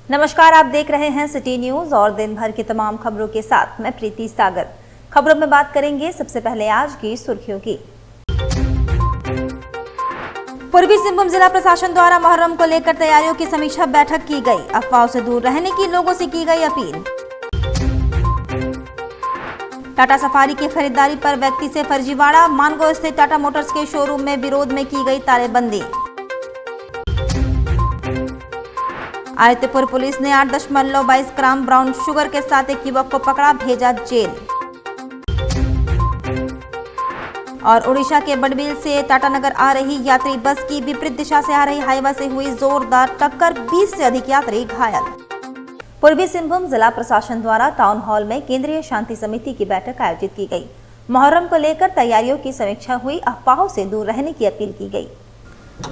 नमस्कार, आप देख रहे हैं सिटी न्यूज और दिन भर की तमाम खबरों के साथ मैं प्रीति सागर। खबरों में बात करेंगे सबसे पहले आज की सुर्खियों की। पूर्वी सिंहभूम जिला प्रशासन द्वारा मुहर्रम को लेकर तैयारियों की समीक्षा बैठक की गई। अफवाहों से दूर रहने की लोगों से की गई अपील। टाटा सफारी की खरीदारी पर व्यक्ति से फर्जीवाड़ा। मानगो स्थित टाटा मोटर्स के शोरूम में विरोध में की गई तारेबंदी। आदित्यपुर पुलिस ने 8.22 ग्राम ब्राउन शुगर के साथ एक युवक को पकड़ा, भेजा जेल। और उड़ीसा के बड़बिल से टाटानगर आ रही यात्री बस की विपरीत दिशा से आ रही हाईवा से हुई जोरदार टक्कर, 20 से अधिक यात्री घायल। पूर्वी सिंहभूम जिला प्रशासन द्वारा टाउन हॉल में केंद्रीय शांति समिति की बैठक आयोजित की गई। मुहर्रम को लेकर तैयारियों की समीक्षा हुई। अफवाहों से दूर रहने की अपील की गई।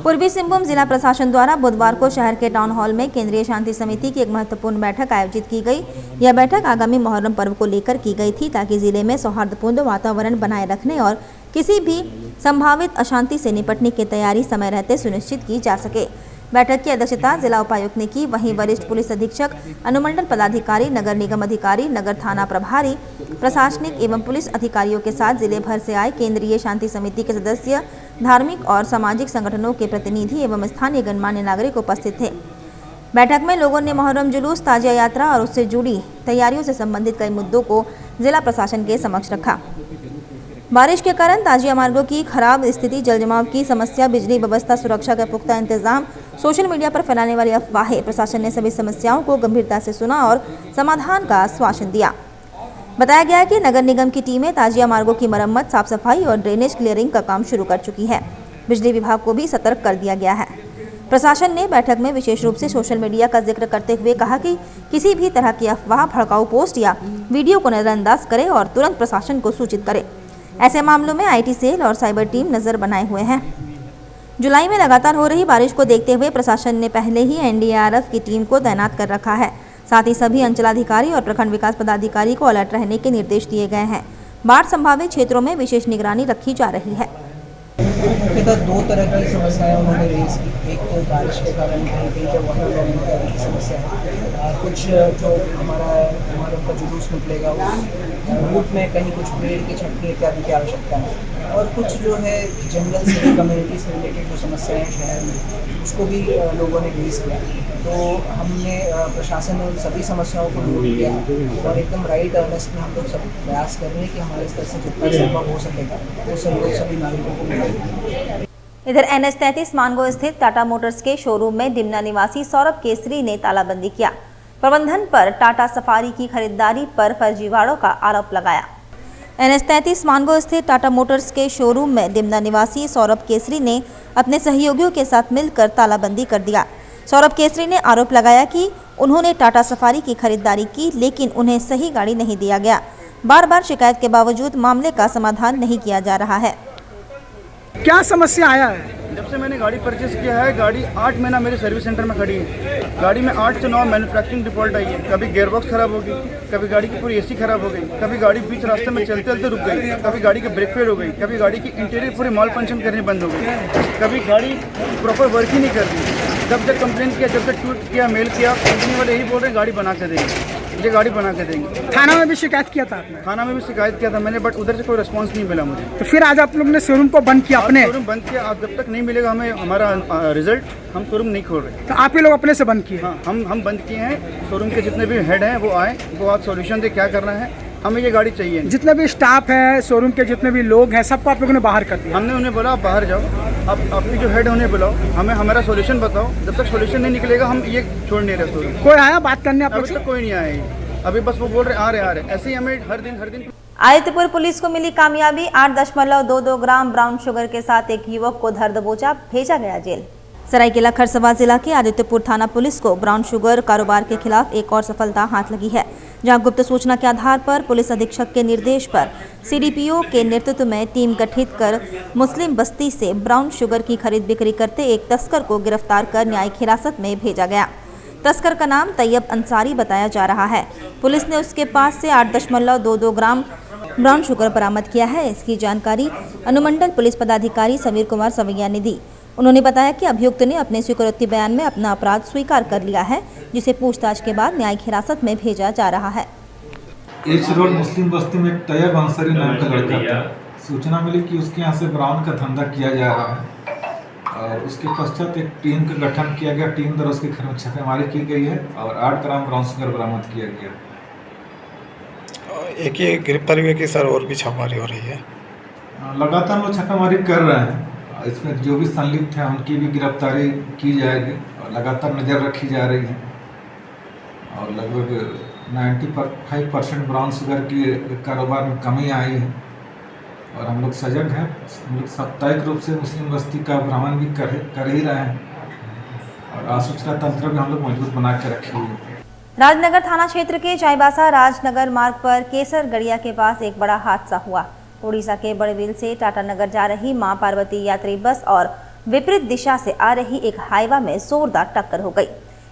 पूर्वी सिंहभूम जिला प्रशासन द्वारा बुधवार को शहर के टाउन हॉल में केंद्रीय शांति समिति की एक महत्वपूर्ण बैठक आयोजित की गई। यह बैठक आगामी मुहर्रम पर्व को लेकर की गई थी ताकि जिले में सौहार्दपूर्ण वातावरण बनाए रखने और किसी भी संभावित अशांति से निपटने की तैयारी समय रहते सुनिश्चित की जा सके। बैठक की अध्यक्षता जिला उपायुक्त ने की। वहीं वरिष्ठ पुलिस अधीक्षक, अनुमंडल पदाधिकारी, नगर निगम अधिकारी, नगर थाना प्रभारी, प्रशासनिक एवं पुलिस अधिकारियों के साथ जिले भर से आए केंद्रीय शांति समिति के सदस्य, धार्मिक और सामाजिक संगठनों के प्रतिनिधि एवं स्थानीय गणमान्य नागरिक उपस्थित थे। बैठक में लोगों ने मुहर्रम जुलूस, ताजिया यात्रा और उससे जुड़ी तैयारियों से संबंधित कई मुद्दों को जिला प्रशासन के समक्ष रखा। बारिश के कारण ताजिया मार्गों की खराब स्थिति, जलजमाव की समस्या, बिजली व्यवस्था, सुरक्षा का पुख्ता इंतजाम, सोशल मीडिया पर फैलाने वाली अफवाहें, प्रशासन ने सभी समस्याओं को गंभीरता से सुना और समाधान का आश्वासन दिया। बताया गया कि नगर निगम की टीमें ताजिया मार्गों की मरम्मत, साफ सफाई और ड्रेनेज क्लियरिंग का काम शुरू कर चुकी है। बिजली विभाग को भी सतर्क कर दिया गया है। प्रशासन ने बैठक में विशेष रूप से सोशल मीडिया का जिक्र करते हुए कहा कि किसी भी तरह की अफवाह, भड़काऊ पोस्ट या वीडियो को नजरअंदाज करे और तुरंत प्रशासन को सूचित करे। ऐसे मामलों में आईटी सेल और साइबर टीम नजर बनाए हुए हैं। जुलाई में लगातार हो रही बारिश को देखते हुए प्रशासन ने पहले ही एनडीआरएफ की टीम को तैनात कर रखा है। साथ ही सभी अंचलाधिकारी और प्रखंड विकास पदाधिकारी को अलर्ट रहने के निर्देश दिए गए हैं। बाढ़ संभावित क्षेत्रों में विशेष निगरानी रखी जा रही है। दो तरह की समस्याएं उन्होंने रेज की। एक तो बारिश के कारण कहीं कहीं पे वाटर लॉगिंग की समस्या है। कुछ जो हमारे ऊपर जुलूस निकलेगा उस रूट में कहीं कुछ पेड़ की छटनी इत्यादि की आवश्यकता है। और कुछ जो है जंगल से, कम्युनिटी से रिलेटेड जो समस्याएं हैं शहर में, उसको भी लोगों ने रेज किया। तो हमने प्रशासन ने उन सभी समस्याओं को दूर किया और एकदम राइट अर्नेस्ट में हम लोग सब प्रयास कर रहे हैं कि हमारे स्तर से जितना संभव हो सकेगा वो सहयोग सभी नागरिकों को मिलेगा। इधर NH-33 मानगो स्थित टाटा मोटर्स के शोरूम में डिमना निवासी सौरभ केसरी ने तालाबंदी किया। प्रबंधन पर टाटा सफारी की खरीदारी पर फर्जीवाड़ों का आरोप लगाया। NH-33 मानगो स्थित टाटा मोटर्स के शोरूम में डिमना निवासी सौरभ केसरी ने अपने सहयोगियों के साथ मिलकर तालाबंदी कर दिया। सौरभ केसरी ने आरोप लगाया कि उन्होंने टाटा सफारी की खरीदारी की, लेकिन उन्हें सही गाड़ी नहीं दिया गया। बार बार शिकायत के बावजूद मामले का समाधान नहीं किया जा रहा है। क्या समस्या आया है? जब से मैंने गाड़ी परचेस किया है, गाड़ी 8 महीना मेरे सर्विस सेंटर में खड़ी है। गाड़ी में 8 से 9 मैन्युफैक्चरिंग डिफॉल्ट आई है। कभी गियरबॉक्स खराब हो गई, कभी गाड़ी की पूरी एसी खराब हो गई, कभी गाड़ी बीच रास्ते में चलते चलते रुक गई, कभी गाड़ी की ब्रेक फेल हो गई, कभी गाड़ी की इंटीरियर पूरी माल फंक्शन करनी बंद हो गई, कभी गाड़ी प्रॉपर वर्क ही नहीं कर रही। जब तक कंप्लेन किया, जब तक ट्वीट किया, मेल किया, कंपनी वाले यही बोल रहे हैं गाड़ी बना के देंगे, ये गाड़ी बना के देंगे। थाना में भी शिकायत किया था आपने? थाना में भी शिकायत किया था मैंने, बट उधर से कोई रिस्पांस नहीं मिला मुझे। तो फिर आज आप लोग ने शोरूम को बंद किया अपने? शोरूम बंद किया। आप जब तक नहीं मिलेगा हमें हमारा रिजल्ट, हम शोरूम नहीं खोल रहे। तो आप ही लोग अपने से बंद किए? हाँ, हम बंद किए हैं। शोरूम के जितने भी हेड हैं वो आए, वो आज सॉल्यूशन दे क्या करना है। हमें ये गाड़ी चाहिए। जितने भी स्टाफ है, शोरूम के जितने भी लोग हैं, सबको आप लोगों ने बाहर कर दिया? हमने उन्हें बोला आप बाहर जाओ, आप अपनी जो हेड उन्हें बुलाओ, हमें हमारा सॉल्यूशन बताओ। जब तक सॉल्यूशन नहीं निकलेगा हम ये छोड़ नहीं रहे शोरूम। कोई आया बात करने आप लोग से? अभी तक कोई नहीं आया। अभी बस वो बोल रहे आ रहे। ऐसे ही हमें हर दिन आदित्यपुर पुलिस को मिली कामयाबी। 8.22 ग्राम ब्राउन शुगर के साथ एक युवक को धर दबोचा, भेजा गया जेल। सरायकेला खरसवां जिला के आदित्यपुर थाना पुलिस को ब्राउन शुगर कारोबार के खिलाफ एक और सफलता हाथ लगी है, जहां गुप्त सूचना के आधार पर पुलिस अधीक्षक के निर्देश पर CDPO के नेतृत्व में टीम गठित कर मुस्लिम बस्ती से ब्राउन शुगर की खरीद बिक्री करते एक तस्कर को गिरफ्तार कर न्यायिक हिरासत में भेजा गया। तस्कर का नाम तैयब अंसारी बताया जा रहा है। पुलिस ने उसके पास से 8.22 ग्राम ब्राउन शुगर बरामद किया है। इसकी जानकारी अनुमंडल पुलिस पदाधिकारी समीर कुमार सवैया ने दी। उन्होंने बताया कि अभियुक्त ने अपने स्वीकारोक्ति बयान में अपना अपराध स्वीकार कर लिया है। जिसे पूछताछ के बाद न्यायिक हिरासत में भेजा जा रहा है। एच रोड मुस्लिम बस्ती में एक तैयब अंसारी नाम का लड़का था। सूचना मिली कि उसके यहाँ से ब्राउन का धंधा किया जा रहा है और उसके पश्चात एक टीम का गठन किया गया। टीम द्वारा उसके घर में छापेमारी की गई है और 8 ग्राम ब्राउन शुगर बरामद किया गया। एक ही गिरफ्तारी हुई कि सर और भी छापेमारी हो रही है? लगातार लोग छापेमारी कर रहे हैं। इसमें जो भी संलिप्त हैं उनकी भी गिरफ्तारी की जाएगी और लगातार नज़र रखी जा रही है और लगभग 95% ब्राउन शुगर के कारोबार में कमी आई है और हम लोग सजग हैं। हम लोग साप्ताहिक रूप से मुस्लिम बस्ती का भ्रमण भी कर ही रहे हैं और आसूचना तंत्र भी हम लोग मजबूत बना के रखे हुए हैं। राजनगर थाना क्षेत्र के चाईबासा राजनगर मार्ग पर केसरगढ़िया के पास एक बड़ा हादसा हुआ। उड़ीसा के बड़बिल से टाटानगर जा रही मां पार्वती यात्री बस और विपरीत दिशा से आ रही एक हाईवा में जोरदार टक्कर हो गई।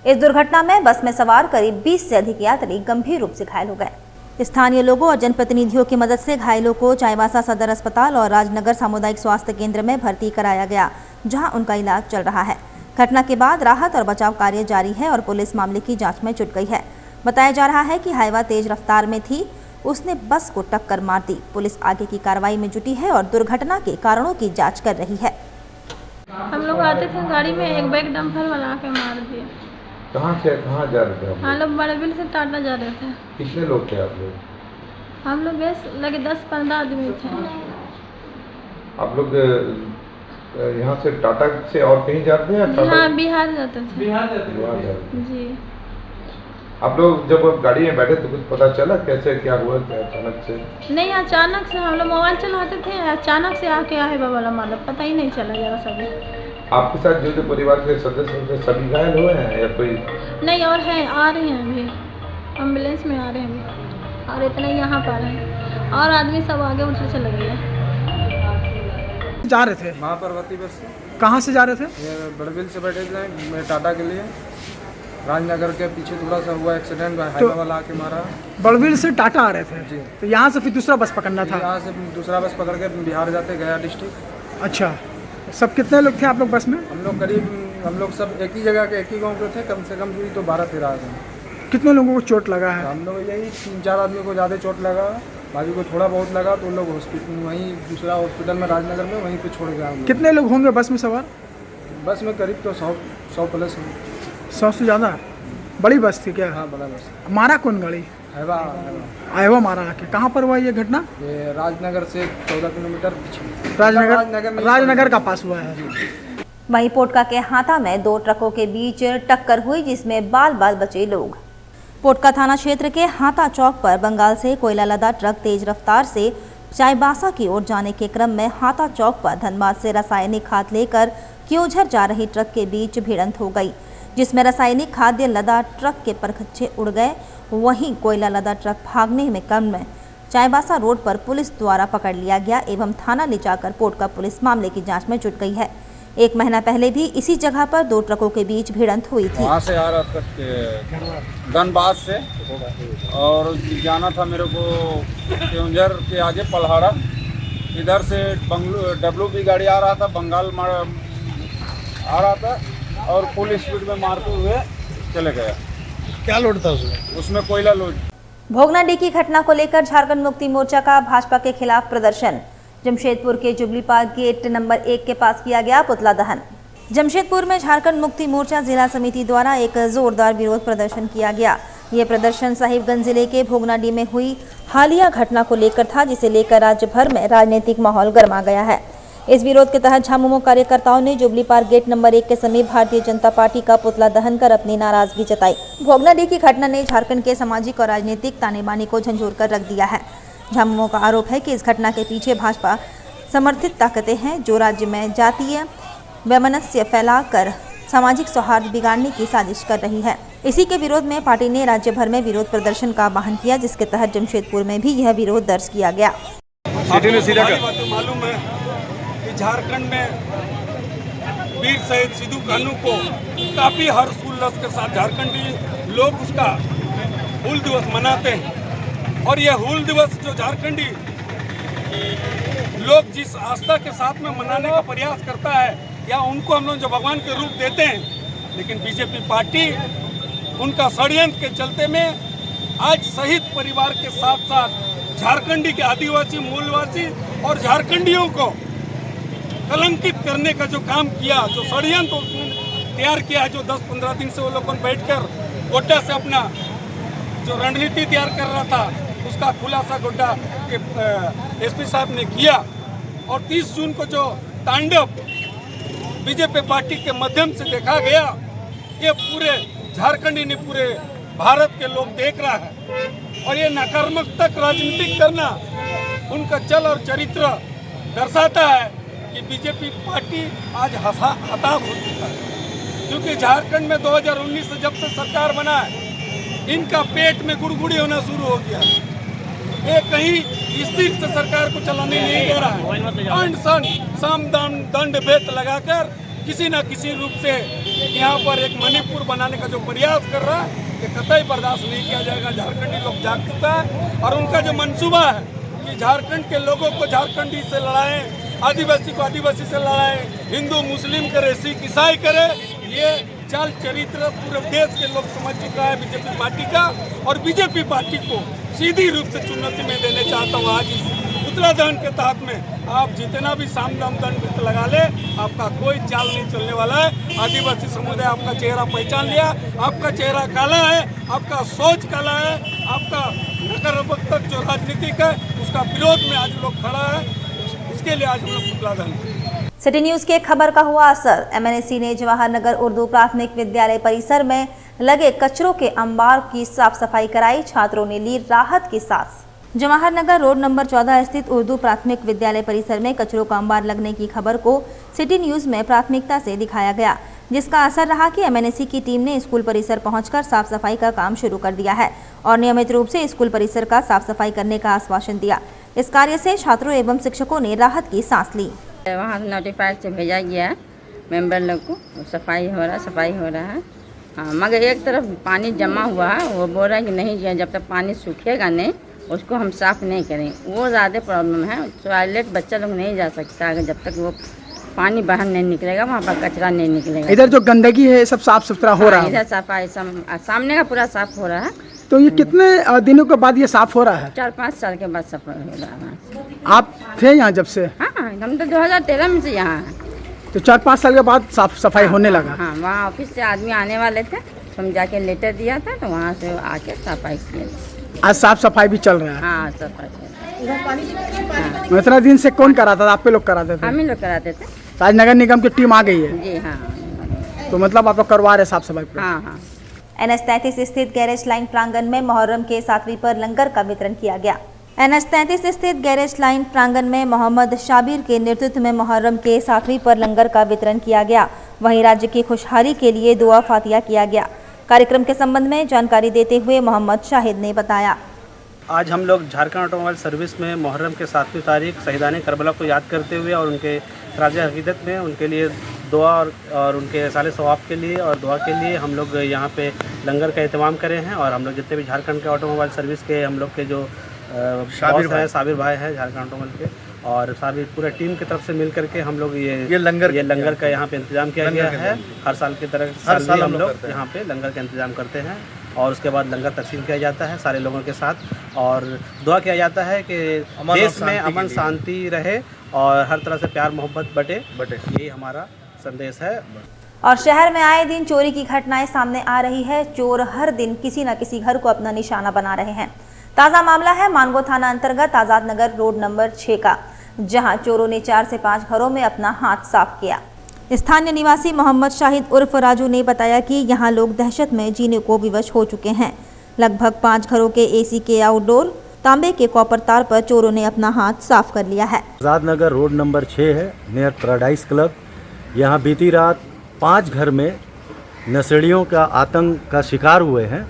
इस दुर्घटना में बस में सवार करीब 20 से अधिक यात्री गंभीर रूप से घायल हो गए। स्थानीय लोगों और जनप्रतिनिधियों की मदद से घायलों को चाईबासा सदर अस्पताल और राजनगर सामुदायिक स्वास्थ्य केंद्र में भर्ती कराया गया, जहां उनका इलाज चल रहा है। घटना के बाद राहत और बचाव कार्य जारी है और पुलिस मामले की जांच में जुट गई है। बताया जा रहा है कि हाईवा तेज रफ्तार में थी, उसने बस को टक्कर मार दी। पुलिस आगे की कार्रवाई में जुटी है और दुर्घटना के कारणों की जांच कर रही है। हम लोग आते थे गाड़ी में, एक बैग डंपर वाला आके मार दिया। कहाँ से कहाँ जा रहे थे आप? हम लोग बड़बिल से टाटा जा रहे थे। कितने लोग थे आप लोग? हम लोग लगे 10-15 आदमी थे। आप लोग यहाँ से टाटा से और कहीं जाते हैं या टाटा? हाँ, बिहार जाते थे। बिहार जाते जी। आप लोग जब गाड़ी में बैठे तो कुछ पता चला कैसे क्या हुआ क्या अचानक से? नहीं, अचानक से हम लोग मोबाइल चलाते थे, अचानक से आके आए वाला मालूम, पता ही नहीं चला जरा सभी। आपके साथ जो परिवार के सदस्य थे सभी घायल हुए हैं या कोई? नहीं, और हैं, आ रहे हैं अभी, एम्बुलेंस में आ रहे हैं अभी, और इतना यहाँ पर है और आदमी सब आगे उठ चले गए। जा रहे थे? माँ पार्वती बस से। कहाँ से जा रहे थे? ये बड़बिल से बैठे थे मैं टाटा के लिए। राजनगर के पीछे थोड़ा सा हुआ एक्सीडेंट, हाईवा वाला आके मारा। बड़बिल से टाटा आ रहे थे जी। तो यहाँ से फिर दूसरा बस पकड़ना था? यहाँ से दूसरा बस पकड़ के बिहार जाते, गया डिस्ट्रिक्ट। अच्छा, सब कितने लोग थे आप लोग बस में? हम लोग सब एक ही जगह के, एक ही गाँव के थे। कम से कम भी तो 12-13 आदमी। कितने लोगों को चोट लगा है? हम लोग यही 3-4 आदमी को ज़्यादा चोट लगा, बाकी को थोड़ा बहुत लगा तो उन लोग हॉस्पिटल, वहीं दूसरा हॉस्पिटल में राजनगर में वहीं पे छोड़ गया। कितने लोग होंगे बस में सवार? बस में करीब तो 100 प्लस। 100 से ज़्यादा? बड़ी बस थी क्या? हाँ, बड़ा बस। मारा कौन गाड़ी? हाईवा मारा आके। कहाँ पर हुआ ये घटना? ये राजनगर से 14 किलोमीटर पीछे राजनगर का पास हुआ है। वहीं पोटका के हाथा में 2 ट्रकों के बीच टक्कर हुई, जिसमें बाल बाल बचे लोग। पोटका थाना क्षेत्र के हाथा चौक पर बंगाल से कोयला लदा ट्रक तेज रफ्तार से चाईबासा की ओर जाने के क्रम में हाथा चौक पर धनबाद से रासायनिक खाद लेकर क्योंझर जा रही ट्रक के बीच भिड़ंत हो गई, जिसमें रासायनिक खाद्य लदा ट्रक के परखच्चे उड़ गए। वहीं कोयला लदा ट्रक भागने में क्रम में चाईबासा रोड पर पुलिस द्वारा पकड़ लिया गया एवं थाना ले जाकर पोटका पुलिस मामले की जांच में जुट गई है। 1 महीना पहले भी इसी जगह पर 2 ट्रकों के बीच भिड़ंत हुई थी। वहाँ से आ रहा था धनबाद से और जाना था मेरे को क्योंझर के आगे पलहाड़ा। इधर से WB गाड़ी आ रहा था, बंगाल आ रहा था और फुल स्पीड में मारते हुए चले गया। क्या लोड था उसमें? उसमें कोयला लोड। भोगनाडीह की घटना को लेकर झारखंड मुक्ति मोर्चा का भाजपा के खिलाफ प्रदर्शन। जमशेदपुर के जुबली पार्क गेट नंबर 1 के पास किया गया पुतला दहन। जमशेदपुर में झारखंड मुक्ति मोर्चा जिला समिति द्वारा एक जोरदार विरोध प्रदर्शन किया गया। ये प्रदर्शन साहिबगंज जिले के भोगनाडीह में हुई हालिया घटना को लेकर था, जिसे लेकर राज्य भर में राजनीतिक माहौल गर्मा गया है। इस विरोध के तहत झामुमो कार्यकर्ताओं ने जुबली पार्क गेट नंबर 1 के समीप भारतीय जनता पार्टी का पुतला दहन कर अपनी नाराजगी जताई। भोगनाडीह की घटना ने झारखंड के सामाजिक और राजनीतिक ताने बाने को झंझोर कर रख दिया है। झामुमो का आरोप है कि इस घटना के पीछे भाजपा समर्थित ताकतें हैं, जो राज्य में जातीय वैमनस्य फैलाकर सामाजिक सौहार्द बिगाड़ने की साजिश कर रही है। इसी के विरोध में पार्टी ने राज्य भर में विरोध प्रदर्शन का आह्वान किया, जिसके तहत जमशेदपुर में भी यह विरोध दर्ज किया गया। मालूम है कि झारखंड में वीर शहीद सिद्धू कान्हू को काफी हर्षोल्लास के साथ झारखंडी लोग उसका हूल दिवस मनाते हैं। और यह हूल दिवस जो झारखंडी लोग जिस आस्था के साथ में मनाने का प्रयास करता है, या उनको हम लोग जो भगवान के रूप देते हैं, लेकिन बीजेपी पार्टी उनका षड्यंत्र के चलते में आज शहीद परिवार के साथ साथ झारखंडी के आदिवासी मूलवासी और झारखंडियों को कलंकित करने का जो काम किया, जो षड्यंत्र तैयार किया, जो 10-15 दिन से वो लोग बैठकर गोड्डा से अपना जो रणनीति तैयार कर रहा था, उसका खुलासा गोड्डा के एसपी साहब ने किया। और 30 जून को जो तांडव बीजेपी पार्टी के माध्यम से देखा गया, ये पूरे झारखंडी ने पूरे भारत के लोग देख रहा है। और ये नकारात्मक राजनीति करना उनका चल और चरित्र दर्शाता है कि बीजेपी पार्टी आज हताश हो चुका है। क्योंकि झारखंड में 2019 से जब से सरकार बना है, इनका पेट में गुड़गुड़ी होना शुरू हो गया। ये कहीं स्थिर से सरकार को चलाने नहीं दे रहा है। अनशन साम दंड भेद लगाकर किसी न किसी रूप से यहाँ पर एक मणिपुर बनाने का जो प्रयास कर रहा है, ये कतई बर्दाश्त नहीं किया जाएगा। झारखंडी लोग जाग चुका है और उनका जो मंसूबा है कि झारखंड के लोगों को झारखंडी से लड़ाएं, आदिवासी को आदिवासी से लड़ाएं, हिंदू मुस्लिम करे, सिख ईसाई करे, ये चाल चरित्र पूरे देश के लोग समझ चुका है बीजेपी पार्टी का। और बीजेपी पार्टी को सीधी रूप से चुनौती में देने चाहता हूँ। आज इस उत्तराखंड के तहत में आप जितना भी साम दाम दंड लगा ले, आपका कोई चाल नहीं चलने वाला है। आदिवासी समुदाय आपका चेहरा पहचान लिया, आपका चेहरा काला है, आपका सोच काला है, आपका नकारात्मक जो राजनीतिक है उसका विरोध में आज लोग खड़ा है। इसके लिए आज हम लोग पुतला दहन। सिटी न्यूज के खबर का हुआ असर। एमएनएसी ने जवाहर नगर उर्दू प्राथमिक विद्यालय परिसर में लगे कचरों के अंबार की साफ सफाई कराई। छात्रों ने ली राहत की सांस। जवाहर नगर रोड नंबर 14 स्थित उर्दू प्राथमिक विद्यालय परिसर में कचरों का अंबार लगने की खबर को सिटी न्यूज में प्राथमिकता से दिखाया गया, जिसका असर रहा कि एमएनएसी की टीम ने स्कूल परिसर पहुंचकर साफ सफाई का काम शुरू कर दिया है और नियमित रूप से स्कूल परिसर का साफ सफाई करने का आश्वासन दिया। इस कार्य से छात्रों एवं शिक्षकों ने राहत की सांस ली। वहाँ नोटिफाइड से भेजा गया है मेंबर लोग को, सफाई हो रहा है। हाँ, मगर एक तरफ पानी जमा हुआ है, वो बोल रहा है कि नहीं, जब तक पानी सूखेगा नहीं उसको हम साफ़ नहीं करें। वो ज़्यादा प्रॉब्लम है। टॉयलेट बच्चा लोग नहीं जा सकता अगर जब तक वो पानी बाहर नहीं निकलेगा, वहाँ पर कचरा नहीं निकलेगा। इधर जो गंदगी है सब साफ सुथरा हो रहा है। इधर सफाई सामने का पूरा साफ हो रहा है। तो ये कितने दिनों के बाद ये साफ हो रहा है? 4-5 साल के बाद सफाई हो रहा है। आप थे यहाँ जब से? हाँ, हम तो 2013 में से यहाँ हैं। तो 4-5 साल के बाद साफ सफाई होने लगा? हाँ, वहाँ ऑफिस से आदमी आने वाले थे, तो हम जाके लेटर दिया था, तो वहाँ से आके सफाई किया। आज साफ सफाई भी चल रहा है? हाँ, सफाई चल रहा है। इतना दिन से कौन कराता था? आप पे लोग कराते थे? हम ही लोग कराते थे। आज नगर निगम की टीम आ गई है? जी हाँ। तो मतलब आप लोग करवा रहे साफ सफाई? हाँ हाँ। NH-33 स्थित गैरेज लाइन प्रांगण में मुहर्रम के 7वीं पर लंगर का वितरण किया गया। NH-33 स्थित गैरेज लाइन प्रांगण में मोहम्मद शाबिर के नेतृत्व में मुहर्रम के 7वीं पर लंगर का वितरण किया गया। वहीं राज्य की खुशहाली के लिए दुआ फातिया किया गया। कार्यक्रम के संबंध में जानकारी देते हुए मोहम्मद शाहिद ने बताया, आज हम लोग झारखंड ऑटोमोबाइल सर्विस में मुहर्रम के 7वीं तारीख शहीदान करबला को याद करते हुए और उनके राज हकीकत में उनके लिए दुआ और उनके साले सवाब के लिए और दुआ के लिए हम लोग यहाँ पे लंगर का एहतमाम करे हैं। और हम लोग जितने भी झारखंड के ऑटोमोबाइल सर्विस के हम लोग के जो साबिर भाई हैं झारखंड ऑटोमोबाइल के, और साबिर पूरा टीम की तरफ से मिल करके हम लोग ये लंगर का यहाँ पे इंतजाम किया गया है। हर साल की तरह हर साल हम लोग यहाँ पे लंगर का इंतजाम करते हैं और उसके बाद लंगर तकसीम किया जाता है सारे लोगों के साथ, और दुआ किया जाता है कि देश में अमन शांति रहे और हर तरह से प्यार मोहब्बत बटे। यही हमारा संदेश है। और शहर में आए दिन चोरी की घटनाएं सामने आ रही है। चोर हर दिन किसी न किसी घर को अपना निशाना बना रहे हैं। ताज़ा मामला है मानगो थाना अंतर्गत आज़ाद नगर रोड नंबर 6 का, जहां चोरों ने 4 से 5 घरों में अपना हाथ साफ किया। स्थानीय निवासी मोहम्मद शाहिद उर्फ राजू ने बताया कि यहां लोग दहशत में जीने को विवश हो चुके हैं। लगभग 5 घरों के एसी के आउटडोर तांबे के कॉपर तार पर चोरों ने अपना हाथ साफ कर लिया है। आज़ाद नगर रोड नंबर 6 है, नियर पैराडाइज क्लब। यहाँ बीती रात 5 घर में नशेड़ियों का आतंक का शिकार हुए हैं।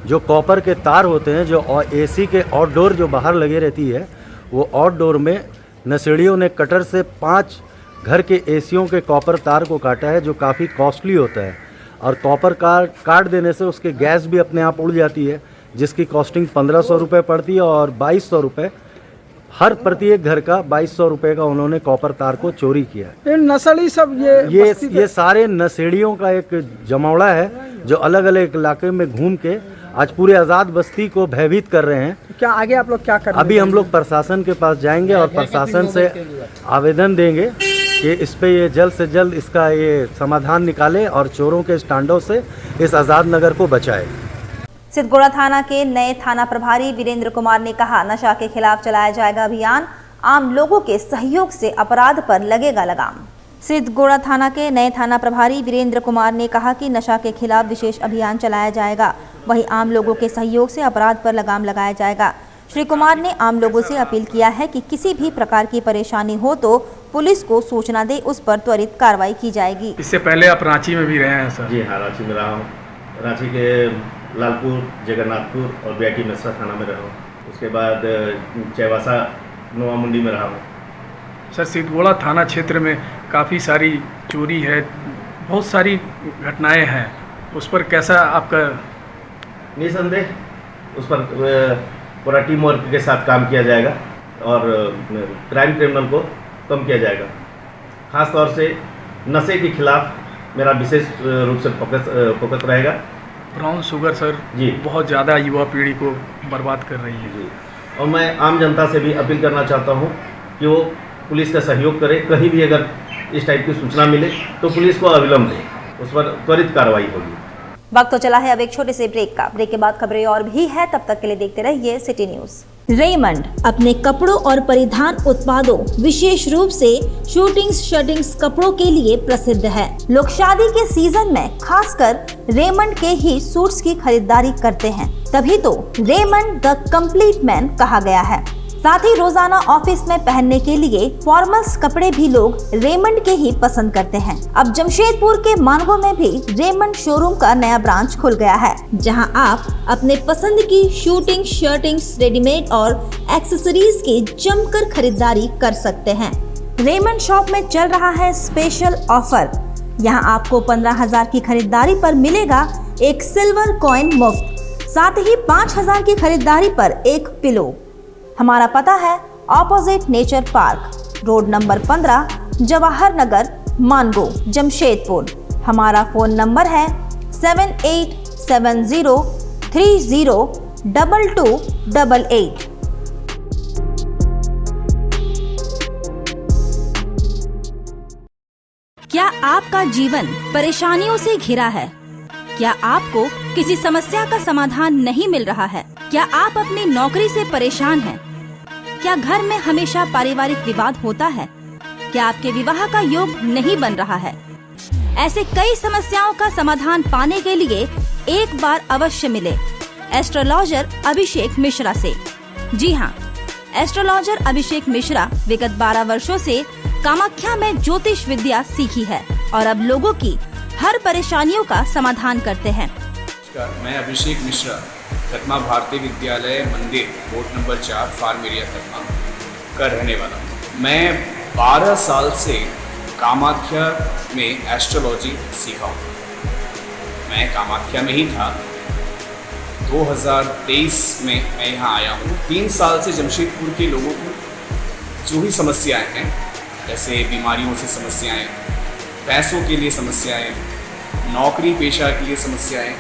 जो कॉपर के तार होते हैं, जो एसी के आउटडोर जो बाहर लगे रहती है, वो आउटडोर में नशेड़ियों ने कटर से 5 घर के एसियों के कॉपर तार को काटा है, जो काफ़ी कॉस्टली होता है। और कॉपर काट देने से उसके गैस भी अपने आप उड़ जाती है, जिसकी कॉस्टिंग 1500 रुपये पड़ती है और 2200 रुपये हर प्रत्येक घर का 2200 रुपये का उन्होंने कॉपर तार को चोरी किया है। नशेड़ी सब ये सारे नशेड़ियों का एक जमावड़ा है जो अलग अलग इलाके में घूम के आज पूरे आज़ाद बस्ती को भयभीत कर रहे हैं। क्या आगे आप लोग क्या कर रहे हैं? अभी हम लोग प्रशासन के पास जाएंगे और प्रशासन से आवेदन देंगे कि इस पे ये जल्द से जल्द इसका ये समाधान निकाले और चोरों के स्टांडों से इस आज़ाद नगर को बचाए। सिद्धगोड़ा थाना के नए थाना प्रभारी वीरेंद्र कुमार ने कहा, नशा के खिलाफ चलाया जाएगा अभियान, आम लोगों के सहयोग से अपराध पर लगेगा लगाम। सिद्धगोड़ा थाना के नए थाना प्रभारी वीरेंद्र कुमार ने कहा कि नशा के खिलाफ विशेष अभियान चलाया जाएगा, वहीं आम लोगों के सहयोग से अपराध पर लगाम लगाया जाएगा। श्री कुमार ने आम लोगों से अपील किया है कि किसी भी प्रकार की परेशानी हो तो पुलिस को सूचना दे, उस पर त्वरित कार्रवाई की जाएगी। इससे पहले आप रांची में भी रहे हैं सर? जी हाँ, रांची में रहा हूँ। रांची के लालपुर, जगन्नाथपुर और बीआईटी मिश्रा थाना में रहा हूँ। उसके बाद चैवासा नोवा मुंडी में रहा हूँ। सर, सिद्धगोड़ा थाना क्षेत्र में काफ़ी सारी चोरी है, बहुत सारी घटनाएं हैं, उस पर कैसा आपका? निसंदेह उस पर पूरा टीम वर्क के साथ काम किया जाएगा और क्रिमिनल को कम किया जाएगा। ख़ास तौर से नशे के खिलाफ मेरा विशेष रूप से फोकस रहेगा। ब्राउन शुगर सर जी बहुत ज़्यादा युवा पीढ़ी को बर्बाद कर रही है जी, और मैं आम जनता से भी अपील करना चाहता हूँ कि वो पुलिस का सहयोग करे। कहीं भी अगर इस टाइप की सूचना मिले तो पुलिस को अविलंब दे, उस पर त्वरित कार्रवाई होगी। वक्त तो चला है अब एक छोटे से ब्रेक का। ब्रेक के बाद खबरें और भी है, तब तक के लिए देखते रहिए सिटी न्यूज। रेमंड अपने कपड़ों और परिधान उत्पादों, विशेष रूप से शूटिंग्स शर्टिंग्स कपड़ों के लिए प्रसिद्ध है। लोग शादी के सीजन में खासकर रेमंड के ही सूट्स की खरीदारी करते हैं, तभी तो रेमंड द कंप्लीट मैन कहा गया है। साथ ही रोजाना ऑफिस में पहनने के लिए फॉर्मल्स कपड़े भी लोग रेमंड के ही पसंद करते हैं। अब जमशेदपुर के मानगो में भी रेमंड शोरूम का नया ब्रांच खुल गया है, जहां आप अपने पसंद की शूटिंग शर्टिंग्स, रेडीमेड और एक्सेसरीज की जमकर खरीदारी कर सकते हैं। रेमंड शॉप में चल रहा है स्पेशल ऑफर। यहां आपको 15,000 की खरीदारी पर मिलेगा एक सिल्वर कॉइन मुफ्त, साथ ही 5,000 की खरीदारी पर एक पिलो। हमारा पता है opposite nature park, road number 15, Jawahar Nagar, Mango, Jamshedpur. हमारा फोन नंबर है 7870302288। क्या आपका जीवन परेशानियों से घिरा है? क्या आपको किसी समस्या का समाधान नहीं मिल रहा है? क्या आप अपनी नौकरी से परेशान हैं? क्या घर में हमेशा पारिवारिक विवाद होता है? क्या आपके विवाह का योग नहीं बन रहा है? ऐसे कई समस्याओं का समाधान पाने के लिए एक बार अवश्य मिले एस्ट्रोलॉजर अभिषेक मिश्रा से। जी हाँ, एस्ट्रोलॉजर अभिषेक मिश्रा विगत 12 वर्षों से कामाख्या में ज्योतिष विद्या सीखी है और अब लोगों की हर परेशानियों का समाधान करते हैं। मैं Abhishek Mishra, Kadma Bharatiya Vidyalaya Mandir, road number 4, farm area Kadma का रहने वाला हूँ। मैं 12 साल से कामाख्या में एस्ट्रोलॉजी सीखा हूँ। मैं कामाख्या में ही था। 2023 में मैं यहाँ आया हूँ। 3 साल से जमशेदपुर के लोगों को जो भी समस्याएं हैं, जैसे बीमारियों से समस्याएं, पैसों के लिए समस्याएं, नौकरी पेशा के लिए समस्याएं,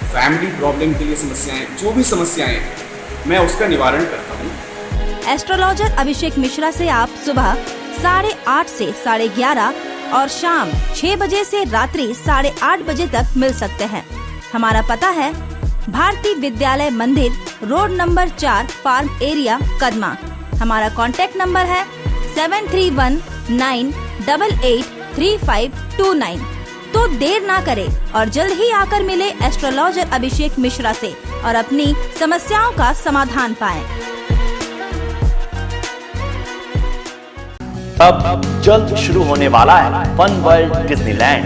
फैमिली प्रॉब्लम के लिए समस्याएं, जो भी समस्याएं हैं मैं उसका निवारण करता हूँ। एस्ट्रोलॉजर अभिषेक मिश्रा से आप सुबह 8:30 से 11:30 और शाम 6 बजे से रात्रि 8:30 बजे तक मिल सकते हैं। हमारा पता है Bharatiya Vidyalaya Mandir, road number 4, farm area Kadma. हमारा कॉन्टैक्ट नंबर है 7319883529। तो देर ना करें और जल्द ही आकर मिले एस्ट्रोलॉजर अभिषेक मिश्रा से और अपनी समस्याओं का समाधान पाएं। अब जल्द शुरू होने वाला है फन वर्ल्ड डिज्नीलैंड।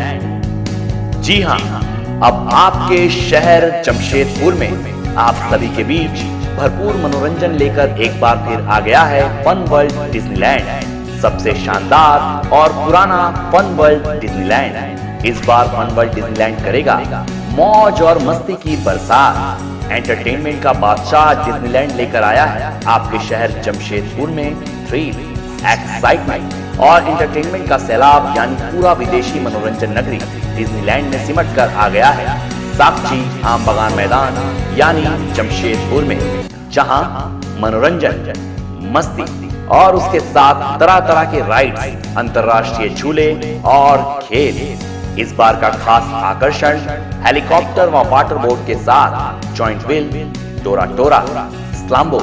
जी हाँ, अब आपके शहर जमशेदपुर में आप सभी के बीच भरपूर मनोरंजन लेकर एक बार फिर आ गया है फन वर्ल्ड डिज्नीलैंड। सबसे शानदार और पुराना फन वर्ल्ड डिज्नीलैंड इस बार फन वर्ल्ड डिज्नीलैंड करेगा मौज और मस्ती की बरसात। एंटरटेनमेंट का बादशाह डिज्नीलैंड लेकर आया है आपके शहर जमशेदपुर में थ्रिल, एक्साइटमेंट और एंटरटेनमेंट का सैलाब, यानी पूरा विदेशी मनोरंजन नगरी डिज्नीलैंड में सिमट कर आ गया है। साक्षी आम बगान मैदान यानी जमशेदपुर में, जहां मनोरंजन, मस्ती और उसके साथ तरह तरह के राइड्स, अंतर्राष्ट्रीय झूले और खेल। इस बार का खास आकर्षण हेलीकॉप्टर व वाटर बोट के साथ जॉइंट व्हील, टोरा टोरा, स्लाम्बो,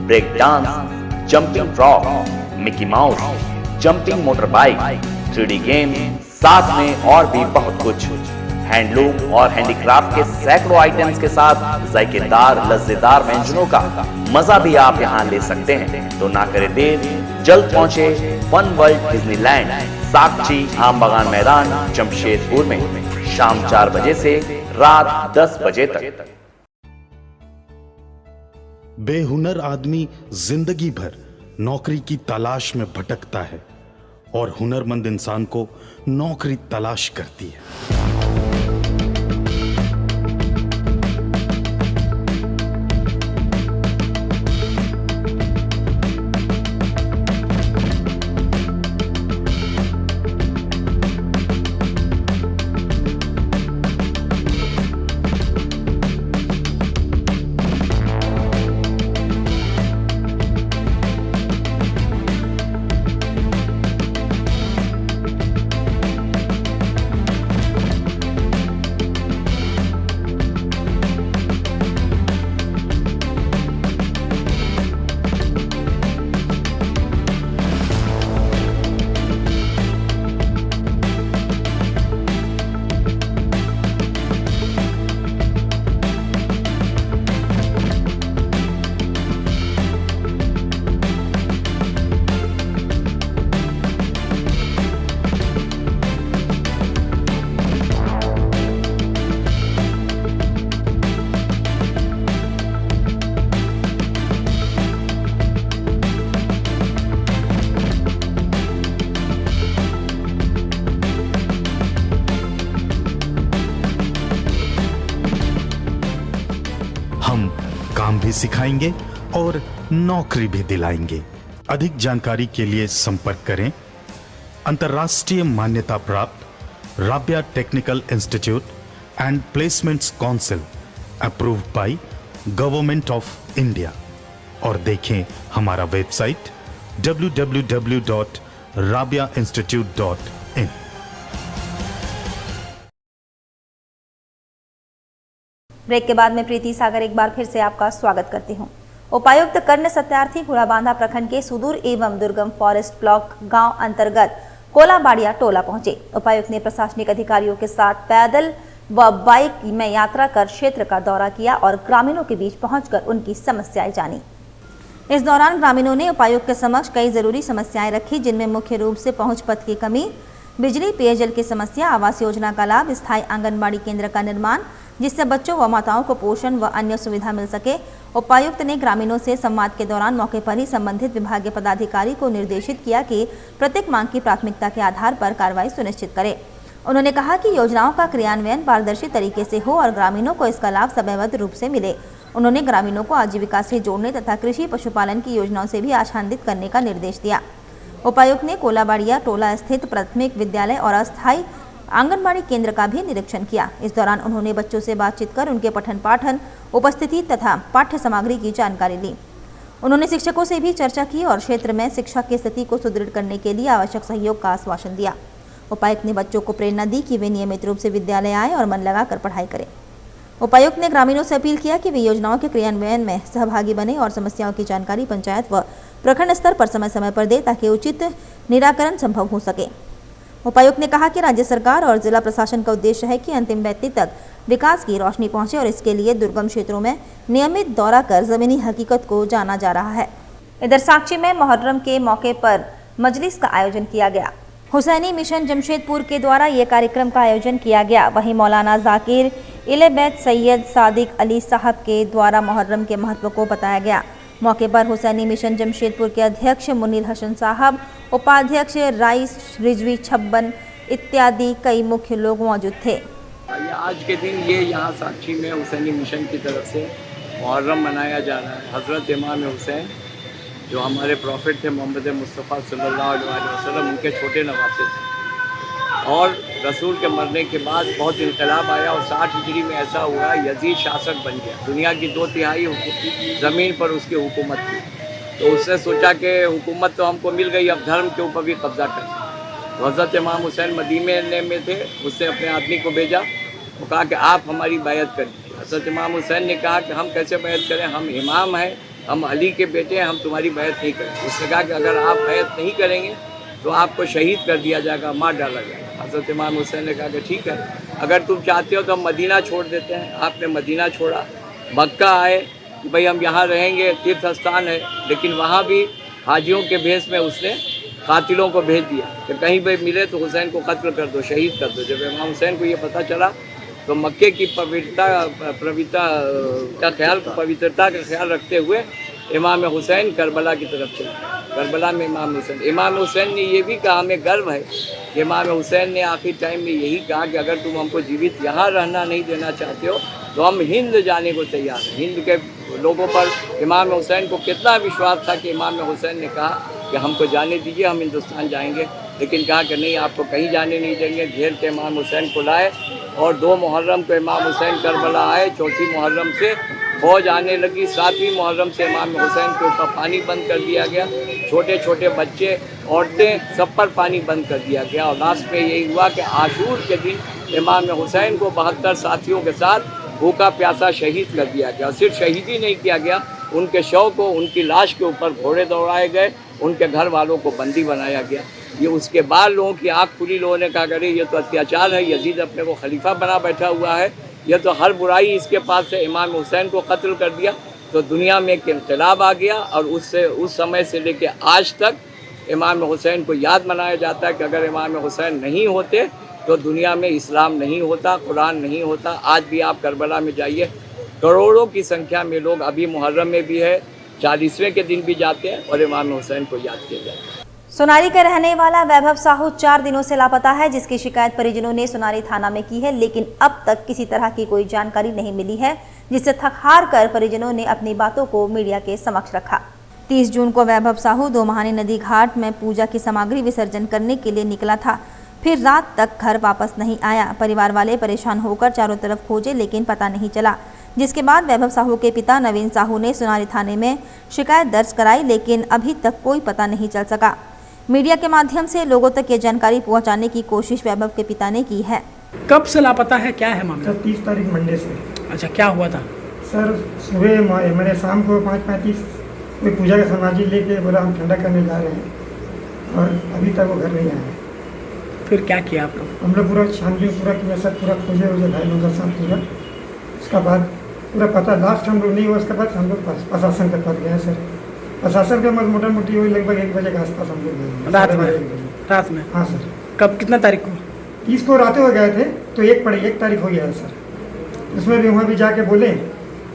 break dance, jumping frog, Mickey Mouse, jumping motor bike, 3D game, साथ में और भी बहुत कुछ। हैंडलूम और हैंडीक्राफ्ट के सैकड़ों आइटम्स के साथ जायकेदार लज्जेदार व्यंजनों का मजा भी आप यहाँ ले सकते हैं। तो ना करें देर, जल्द पहुंचे फन वर्ल्ड डिज्नीलैंड, साक्षी आम बगान मैदान जमशेदपुर में, शाम 4 बजे से रात 10 बजे तक। बेहुनर आदमी जिंदगी भर नौकरी की तलाश में भटकता है और हुनरमंद इंसान को नौकरी तलाश करती है। हम काम भी सिखाएंगे और नौकरी भी दिलाएंगे। अधिक जानकारी के लिए संपर्क करें अंतर्राष्ट्रीय मान्यता प्राप्त Rabia technical institute and placements council, approved by government of India, और देखें हमारा वेबसाइट www.rabiainstitute.in। ब्रेक के बाद में प्रीति सागर एक बार फिर से आपका स्वागत करती हूं। उपायुक्त कर्ण सत्यार्थी घोड़ाबांधा प्रखंड के सुदूर एवं दुर्गम फॉरेस्ट ब्लॉक गांव अंतर्गत कोलाबाड़िया टोला पहुंचे। उपायुक्त ने प्रशासनिक अधिकारियों के साथ पैदल व बाइक में यात्रा कर क्षेत्र का दौरा किया और ग्रामीणों के बीच पहुंचकर उनकी समस्याएं जानी। इस दौरान ग्रामीणों ने उपायुक्त के समक्ष कई जरूरी समस्याएं रखी, जिनमें मुख्य रूप से पहुंच पथ की कमी, बिजली पेयजल की समस्या, आवास योजना का लाभ, स्थायी आंगनबाड़ी केंद्र का निर्माण जिससे बच्चों व माताओं को पोषण व अन्य सुविधा मिल सके। उपायुक्त ने ग्रामीणों से संवाद के दौरान मौके पर ही संबंधित विभागीय पदाधिकारी को निर्देशित किया कि प्रत्येक मांग की प्राथमिकता के आधार पर कार्रवाई सुनिश्चित करें। उन्होंने कहा कि योजनाओं का क्रियान्वयन पारदर्शी तरीके से हो और ग्रामीणों को इसका लाभ समयबद्ध रूप से मिले। उन्होंने ग्रामीणों को आजीविका से जोड़ने तथा कृषि पशुपालन की योजनाओं से भी आच्छादित करने का निर्देश दिया। उपायुक्त ने कोलाबाड़िया टोला स्थित प्राथमिक विद्यालय और अस्थायी आंगनबाड़ी केंद्र का भी निरीक्षण किया। इस दौरान उन्होंने बच्चों से बातचीत कर उनके पठन पाठन, उपस्थिति तथा पाठ्य सामग्री की जानकारी ली। उन्होंने शिक्षकों से भी चर्चा की और क्षेत्र में शिक्षा की स्थिति को सुदृढ़ करने के लिए आवश्यक सहयोग का आश्वासन दिया। उपायुक्त ने बच्चों को प्रेरणा दी कि वे नियमित रूप से विद्यालय आए और मन लगाकर पढ़ाई करें। उपायुक्त ने ग्रामीणों से अपील किया कि वे योजनाओं के क्रियान्वयन में सहभागी बने और समस्याओं की जानकारी पंचायत व प्रखंड स्तर पर समय समय पर दे ताकि उचित निराकरण संभव हो सके। उपायुक्त ने कहा कि राज्य सरकार और जिला प्रशासन का उद्देश्य है कि अंतिम व्यक्ति तक विकास की रोशनी पहुंचे और इसके लिए दुर्गम क्षेत्रों में नियमित दौरा कर जमीनी हकीकत को जाना जा रहा है। इधर साक्षी में मुहर्रम के मौके पर मजलिस का आयोजन किया गया। हुसैनी मिशन जमशेदपुर के द्वारा ये कार्यक्रम का आयोजन किया गया। वहीं मौलाना जाकिर इलेबैत सैयद सादिक अली साहब के द्वारा मुहर्रम के महत्व को बताया गया। मौके पर हुसैनी मिशन जमशेदपुर के अध्यक्ष मुनीर हसन साहब, उपाध्यक्ष राइस रिजवी छब्बन इत्यादि कई मुख्य लोग मौजूद थे। आज के दिन ये यहाँ साक्षी में हुसैनी मिशन की तरफ से मुहर्रम मनाया जा रहा है। हज़रत इमाम हुसैन जो हमारे प्रॉफिट थे मोहम्मद मुस्तफ़ा सल्लल्लाहु अलैहि वसल्लम, उनके छोटे नवासे थे। और रसूल के मरने के बाद बहुत इनकलाब आया और 60 हिजरी में ऐसा हुआ यजीद शासक बन गया। दुनिया की 2/3 ज़मीन पर उसकी हुकूमत थी। तो उसने सोचा कि हुकूमत तो हमको मिल गई, अब धर्म के ऊपर भी कब्जा करना। तो हज़रत इमाम हुसैन मदीने में थे, उसने अपने आदमी को भेजा, वो कहा कि आप हमारी बैत करिए। हज़रत इमाम हुसैन ने कहा कि हम कैसे बैत करें, हम इमाम हैं, हम अली के बेटे हैं, हम तुम्हारी बैत नहीं करें। उसने कहा कि अगर आप बैत नहीं करेंगे तो आपको शहीद कर दिया जाएगा, मार डाला जाएगा। हज़रत इमाम हुसैन ने कहा कि ठीक है, अगर तुम चाहते हो तो हम मदीना छोड़ देते हैं। आपने मदीना छोड़ा, मक्का आए कि भाई हम यहाँ रहेंगे, तीर्थ स्थान है, लेकिन वहाँ भी हाजियों के भेष में उसने कातिलों को भेज दिया कि कहीं भी मिले तो हुसैन को कत्ल कर दो, शहीद कर दो। जब इमाम हुसैन को ये पता चला तो मक्के की पवित्रता का ख्याल रखते हुए इमाम हुसैन करबला की तरफ चले। करबला में इमाम हुसैन ने ये भी कहा, हमें गर्व है कि इमाम हुसैन ने आखिर टाइम में यही कहा कि अगर तुम हमको जीवित यहाँ रहना नहीं देना चाहते हो तो हम हिंद जाने को तैयार हैं। हिंद के लोगों पर इमाम हुसैन को कितना विश्वास था कि इमाम हुसैन ने कहा कि हमको जाने दीजिए, हम हिंदुस्तान जाएंगे, लेकिन कहा कि नहीं, आपको कहीं जाने नहीं देंगे। घेर के इमाम हुसैन को लाए और 2 मुहर्रम को इमाम हुसैन करबला आए। 4 मुहर्रम से फौज आने लगी। 7वीं मुहर्रम से इमाम हुसैन के ऊपर पानी बंद कर दिया गया। छोटे छोटे बच्चे, औरतें, सब पर पानी बंद कर दिया गया। और लास्ट में यही हुआ कि आशूर के दिन इमाम हुसैन को 72 साथियों के साथ भूखा प्यासा शहीद कर दिया गया। और सिर्फ शहीद ही नहीं किया गया, उनके शव को, उनकी लाश के ऊपर घोड़े दौड़ाए गए, उनके घर वालों को बंदी बनाया गया। ये उसके बाद लोगों की आँख खुली, लोगों ने कहा करे ये तो अत्याचार है, यजीद अपने को खलीफा बना बैठा हुआ है, यह तो हर बुराई इसके पास से। इमाम हुसैन को कत्ल कर दिया तो दुनिया में एक इनकलाब आ गया। और उस समय से लेके आज तक इमाम हुसैन को याद मनाया जाता है कि अगर इमाम हुसैन नहीं होते तो दुनिया में इस्लाम नहीं होता, कुरान नहीं होता। आज भी आप करबला में जाइए, करोड़ों की संख्या में लोग अभी मुहर्रम में भी है, 40वें के दिन भी जाते हैं और इमाम हुसैन को याद किया जाता है। सोनारी का रहने वाला वैभव साहू 4 दिनों से लापता है, जिसकी शिकायत परिजनों ने सोनारी थाना में की है, लेकिन अब तक किसी तरह की कोई जानकारी नहीं मिली है, जिससे थक हार कर परिजनों ने अपनी बातों को मीडिया के समक्ष रखा। 30 जून को वैभव साहू दोमहानी नदी घाट में पूजा की सामग्री विसर्जन करने के लिए निकला था, फिर रात तक घर वापस नहीं आया। परिवार वाले परेशान होकर चारों तरफ खोजे, लेकिन पता नहीं चला, जिसके बाद वैभव साहू के पिता नवीन साहू ने सोनारी थाने में शिकायत दर्ज कराई, लेकिन अभी तक कोई पता नहीं चल सका। मीडिया के माध्यम से लोगों तक ये जानकारी पहुंचाने की कोशिश वैभव के पिता ने की है। कब से लापता है, क्या है मामला? सर 30 तारीख मंडे से। अच्छा, क्या हुआ था? सर सुबह मैंने शाम को 5:35 कोई पूजा का सामग्री लेके बोला हम ठंडा करने जा रहे हैं और अभी तक वो घर नहीं आया। फिर क्या किया आप लोग? हम लोग पूरा छानबीन पूरा किया सर, पूरा खोजे उसे भाई लोग का साथ पूरा। उसका बाद पूरा पता लास्ट हम लोग नहीं हुआ, उसके बाद हम लोग प्रशासन के पास गए सर। प्रशासन के पास मोटा मोटी वही लगभग 1 बजे के आसपास हम लोग गए। रात में? हाँ सर। कब, कितना तारीख को? 30 को रात हो गए थे तो 1 तारीख हो गया है सर। उसमें भी वहाँ भी जाके बोले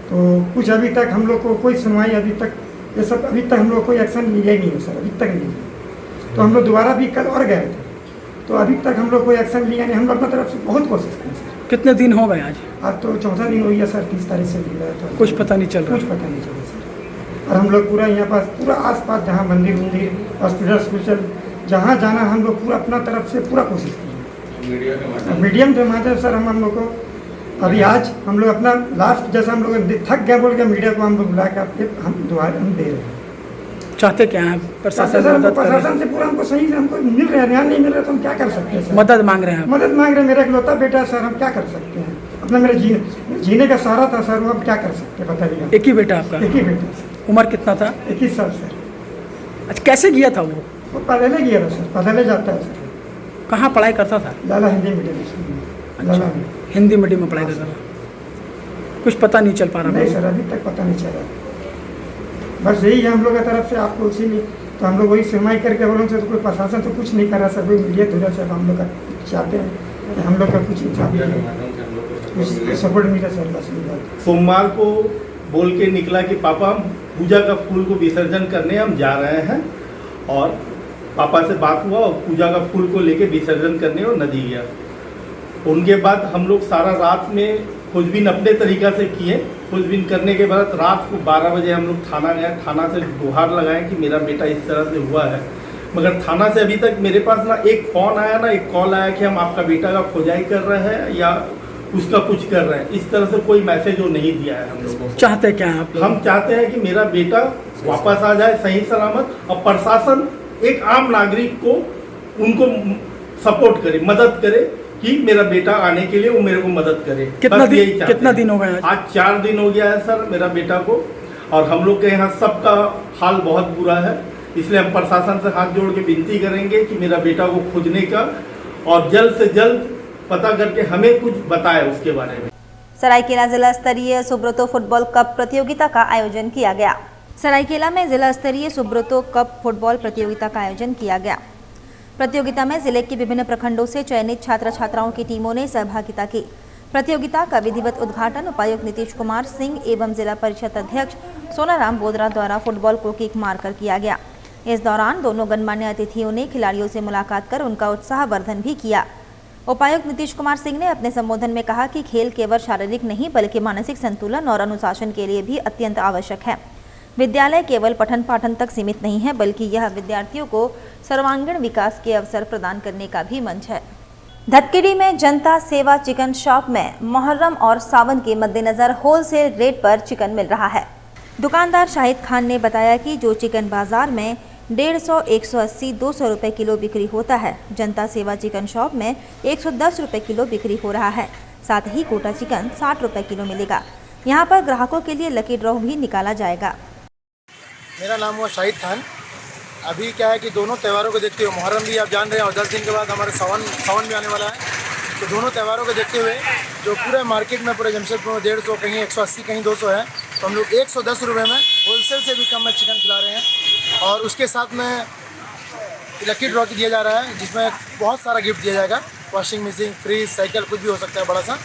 तो कुछ अभी तक हम लोग को कोई सुनवाई, अभी तक ये सब अभी तक हम लोग कोई एक्शन लिया ही नहीं है सर, अभी तक नहीं। तो हम लोग दोबारा भी कल और गए थे तो अभी तक हम लोग कोई एक्शन लिया नहीं। हम लोग अपनी तरफ से बहुत कोशिश की सर। कितने दिन हो गए आज? आज तो 14 दिन हो गया सर, 30 तारीख से निकला था। कुछ पता नहीं चल रहा? कुछ पता नहीं चला सर। और हम लोग पूरा यहाँ पास पूरा आसपास जहाँ मंदिर हॉस्पिटल जहाँ जाना हम लोग पूरा अपना तरफ से पूरा कोशिश की। मीडियम के माध्यम सर हम लोग को अभी आज हम लोग अपना लास्ट जैसा हम लोग थक गए बोल के मीडिया को हम लोग बुला के हम दोबारा हम दे रहे हैं। चाहते क्या है? प्रशासन से पूरा हमको सही से हमको मिल रहा है, न्याय नहीं मिल रहा तो हम क्या कर सकते हैं सर? मदद मांग रहे हैं? मदद मांग रहे हैं। मेरा इकलौता बेटा है सर, हम क्या कर सकते हैं? अपना मेरे जीने का सहारा था सर, वो हम क्या कर सकते हैं बताइए? एक ही बेटा आपका? एक ही बेटा सर। उम्र कितना था? 21 साल सर। अच्छा, कैसे गया था वो? पैदल गया था सर, पैदल जाता है सर। कहाँ पढ़ाई करता था? लाला हिंदी मीडियम स्कूल में। लाला हिंदी मीडियम में पढ़ाई करता था। कुछ पता नहीं चल पा रहा? नहीं सर, अभी तक पता नहीं चला। बस यही है हम लोग की तरफ से आपको, इसीलिए तो हम लोग वही सुनवाई करके बोलों से तो कोई प्रशासन तो कुछ नहीं कर रहा सर, कोई मीडिया थोड़ा सा हम लोग का चाहते हैं कि हम लोग का कुछ सपोर्ट मिले सर। बस सोमवार को बोल के निकला कि पापा हम पूजा का फूल को विसर्जन करने हम जा रहे हैं, और पापा से बात हुआ और पूजा का फूल को लेके विसर्जन करने और नदी गया। उनके बाद हम लोग सारा रात में खोजबीन अपने तरीक़ा से किए। खोजबीन करने के बाद रात को 12 बजे हम लोग थाना गए। थाना से गुहार लगाएं कि मेरा बेटा इस तरह से हुआ है। मगर थाना से अभी तक मेरे पास ना एक फ़ोन आया ना एक कॉल आया कि हम आपका बेटा का खोजाई कर रहे हैं या उसका कुछ कर रहे हैं, इस तरह से कोई मैसेज वो नहीं दिया है हम लोगों को। चाहते क्या हैं आप लोग? हम चाहते हैं कि मेरा बेटा वापस आ जाए सही सलामत, और प्रशासन एक आम नागरिक को उनको सपोर्ट करे, मदद करे कि मेरा बेटा आने के लिए वो मेरे को मदद करे। कितना दिन हो गया? आज 4 दिन हो गया है सर मेरा बेटा को, और हम लोग के यहाँ सबका हाल बहुत बुरा है, इसलिए हम प्रशासन से हाथ जोड़ के विनती करेंगे कि मेरा बेटा को खोजने का और जल्द से जल्द पता करके हमें कुछ बताए उसके बारे में। सरायकेला जिला स्तरीय सुब्रतो फुटबॉल कप प्रतियोगिता का आयोजन किया गया। सरायकेला में जिला स्तरीय सुब्रतो कप फुटबॉल प्रतियोगिता का आयोजन किया गया। प्रतियोगिता में जिले के विभिन्न प्रखंडों से चयनित छात्र छात्राओं की टीमों ने सहभागिता की। प्रतियोगिता का विधिवत उद्घाटन उपायुक्त नीतीश कुमार सिंह एवं जिला परिषद अध्यक्ष सोनाराम बोदरा द्वारा फुटबॉल को किक मारकर किया गया। इस दौरान दोनों गणमान्य अतिथियों ने खिलाड़ियों से मुलाकात कर उनका उत्साहवर्धन भी किया। उपायुक्त नीतीश कुमार सिंह ने अपने संबोधन में कहा कि खेल केवल शारीरिक नहीं बल्कि मानसिक संतुलन और अनुशासन के लिए भी अत्यंत आवश्यक है। विद्यालय केवल पठन पाठन तक सीमित नहीं है बल्कि यह विद्यार्थियों को सर्वांगीण विकास के अवसर प्रदान करने का भी मंच है। धतकेडी में जनता सेवा चिकन शॉप में मुहर्रम और सावन के मद्देनजर होलसेल रेट पर चिकन मिल रहा है। दुकानदार शाहिद खान ने बताया कि जो चिकन बाजार में 150, 180, 200 रुपये किलो बिक्री होता है, जनता सेवा चिकन शॉप में 110 रुपये किलो बिक्री हो रहा है। साथ ही कोटा चिकन 60 रुपये किलो मिलेगा। यहाँ पर ग्राहकों के लिए लकी ड्रॉ भी निकाला जाएगा। मेरा नाम हुआ शाहिद खान। अभी क्या है कि दोनों त्योहारों को देखते हुए, मुहर्रम भी आप जान रहे हैं और 10 दिन के बाद हमारे सावन भी आने वाला है, तो दोनों त्योहारों को देखते हुए जो पूरे मार्केट में पूरे जमशेदपुर में 150, कहीं 180, कहीं 200 है, तो हम लोग 110 रुपये में होलसेल से भी कम में चिकन खिला रहे हैं। और उसके साथ में लकी ड्रॉ दिया जा रहा है जिसमें बहुत सारा गिफ्ट दिया जाएगा, वॉशिंग मशीन, फ्रिज, साइकिल, कुछ भी हो सकता है बड़ा सा।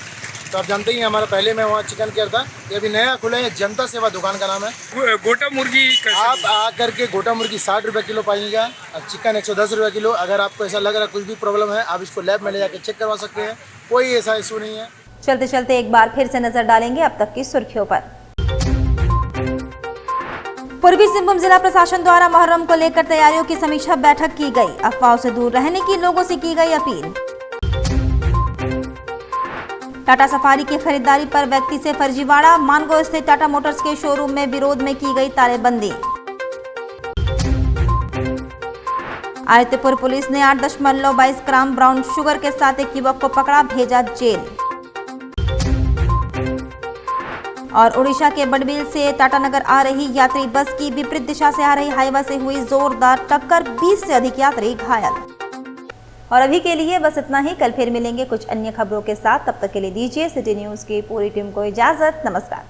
तो आप जानते ही हैं हमारा पहले में वहाँ चिकन केयर था, ये अभी नया खुला है, जनता सेवा दुकान का नाम है। गोटा मुर्गी आप आकर के गोटा मुर्गी 60 रुपये किलो पाइएगा और चिकन 110 रुपये किलो। अगर आपको ऐसा लग रहा है कुछ भी प्रॉब्लम है, आप इसको लैब में ले जाकर चेक करवा सकते हैं, कोई ऐसा इशू नहीं है। चलते चलते एक बार फिर से नजर डालेंगे अब तक की सुर्खियों पर। पूर्वी सिंहभूम जिला प्रशासन द्वारा मुहर्रम को लेकर तैयारियों की समीक्षा बैठक की गई। अफवाहों से दूर रहने की लोगों से की गई अपील। टाटा सफारी की खरीदारी पर व्यक्ति से फर्जीवाड़ा, मानगो स्थित टाटा मोटर्स के शोरूम में विरोध में की गई तारेबंदी। आदित्यपुर पुलिस ने 8.22 ग्राम ब्राउन शुगर के साथ एक युवक को पकड़ा, भेजा जेल। और उड़ीसा के बड़बिल से टाटानगर आ रही यात्री बस की विपरीत दिशा से आ रही हाईवा से हुई जोरदार टक्कर, 20 से अधिक यात्री घायल। और अभी के लिए बस इतना ही। कल फिर मिलेंगे कुछ अन्य खबरों के साथ, तब तक के लिए दीजिए सिटी न्यूज की पूरी टीम को इजाजत। नमस्कार।